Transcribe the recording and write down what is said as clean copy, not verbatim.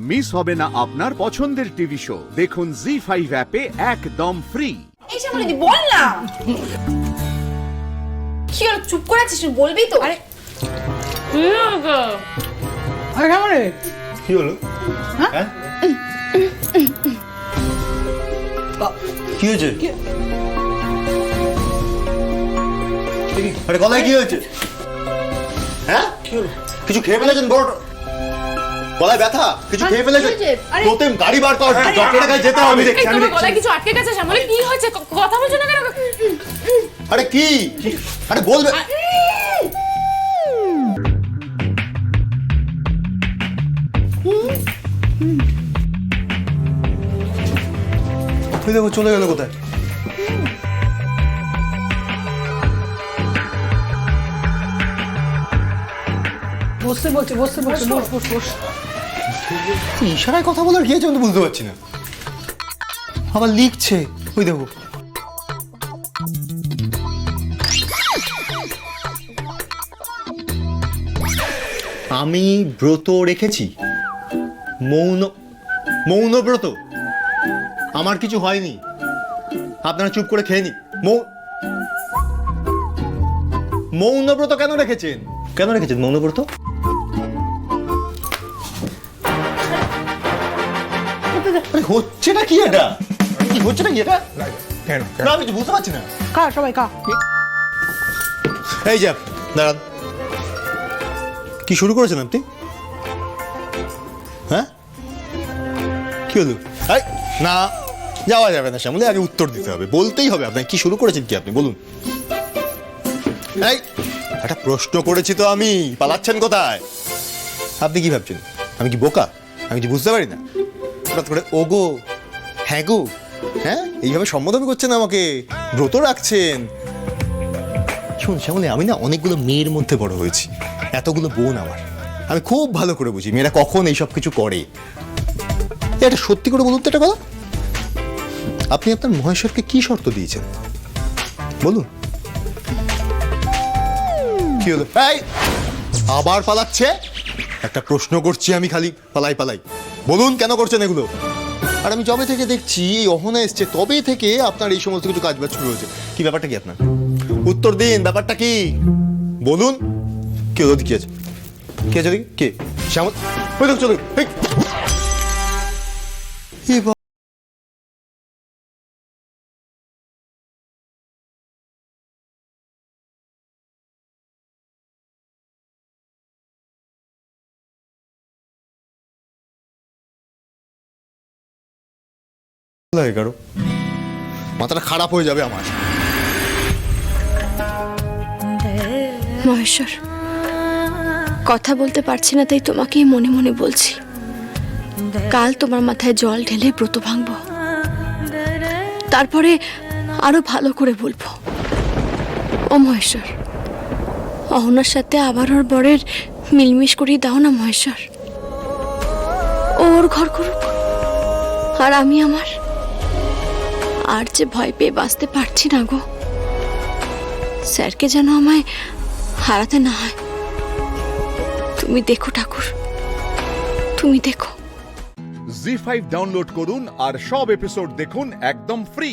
Miss হবে না আপনার পছন্দের টিভি শো। দেখুন জি5 অ্যাপে একদম ফ্রি। এই শ্যামলীদি বল না, কি হলো চুপ করে আছিস? বলবি তো? আরে শ্যামলী কি হলো? হ্যাঁ কি হয়েছে? আরে গলায় কি হয়েছে? হ্যাঁ কি হলো? কিছু খেয়ে ফেলেছেন? বড় গলায় ব্যথা, কিছু খেয়ে ফেলেছেন? প্রথম গাড়ি বার কর, ডক্টরের কাছে যেতে হবে। এই তোমার গলায় কিছু আটকে গেছে শ্যামলী, কি হয়েছে? কথা বলছো না কেন? আরে কি? আরে বলবে। দেখো চলে গেল কোথায়? বসতে বলছে, বসতে বলছে, বস বস বস। ইশারায় কথা বলার কি আছে আমি তো বুঝতে পারছি না। আবার লিখছে, ওই দেখো। আমি ব্রত রেখেছি, মৌন ব্রত। আমার কিছু হয়নি, আপনারা চুপ করে খেয়ে নি। মৌনব্রত কেন রেখেছেন? কেন রেখেছেন মৌনব্রত? হচ্ছেটা কি এটা? কি হচ্ছেটা কি এটা? না আমি বুঝতে পারছি না। খা সবাই খা। এই যে দাঁড়ান, কি শুরু করেছেন আপনি? হ্যাঁ কি হলো? না যাওয়া যাবে না শ্যামলী, আগে উত্তর দিতে হবে, বলতেই হবে আপনাকে কি শুরু করেছেন কি আপনি বলুন। এই একটা প্রশ্ন করেছি তো আমি, পালাচ্ছেন কোথায়? আপনি কি ভাবছেন আমি কি বোকা? আমি কি বুঝতে পারি না? হঠাৎ করে ওগো হ্যাঁ গো, হ্যাঁ এইভাবে সম্বোধন করছেন আমাকে, ব্রত রাখছেন। শুন শ্যামলী, আমি না অনেকগুলো মেয়ের মধ্যে বড় হয়েছি, এতগুলো বোন আমার, আমি খুব ভালো করে বুঝি মেয়েরা কখন এইসব কিছু করে। এটা সত্যি করে বলুন তো একটা কথা, আপনি আপনার মহেশ্বরকে কি শর্ত দিয়েছেন বলুন? কি হলো? এই আবার পালাচ্ছে। একটা প্রশ্ন করছি আমি, খালি পালাই পালাই। বলুন কেন করছেন এগুলো? আর আমি যবে থেকে দেখছি এই অহনা এসছে তবে থেকে আপনার এই সমস্ত কিছু কাজ বাজ শুরু হয়েছে। কি ব্যাপারটা কি আপনার? উত্তর দিন, ব্যাপারটা কি বলুন। কি হলো? কি আছে? কে আছে? কে? শ্যামল ওই দেখো চলো। এগারো মাথাটা খারাপ হয়ে যাবে আমার। মহেশ্বর, কথা বলতে পারছি না তাই তোমাকেই মনে মনে বলছি। কাল তোমার মাথায় জল ঢেলে ব্রত ভাঙবো, তারপরে আরো ভালো করে বলবো। ও মহেশ্বর, অহনার সাথে আবার ওর বরের মিলমিশ করিয়ে দাও না মহেশ্বর। ওর ঘর করুক আর আমি আমার। আর যে ভয় পেয়ে বাঁচতে পারছি না গো, স্যারকে যেন আমায় হারাতে না হয়। তুমি দেখো ঠাকুর, তুমি দেখো। জি5 ডাউনলোড করুন আর সব এপিসোড দেখুন একদম ফ্রি।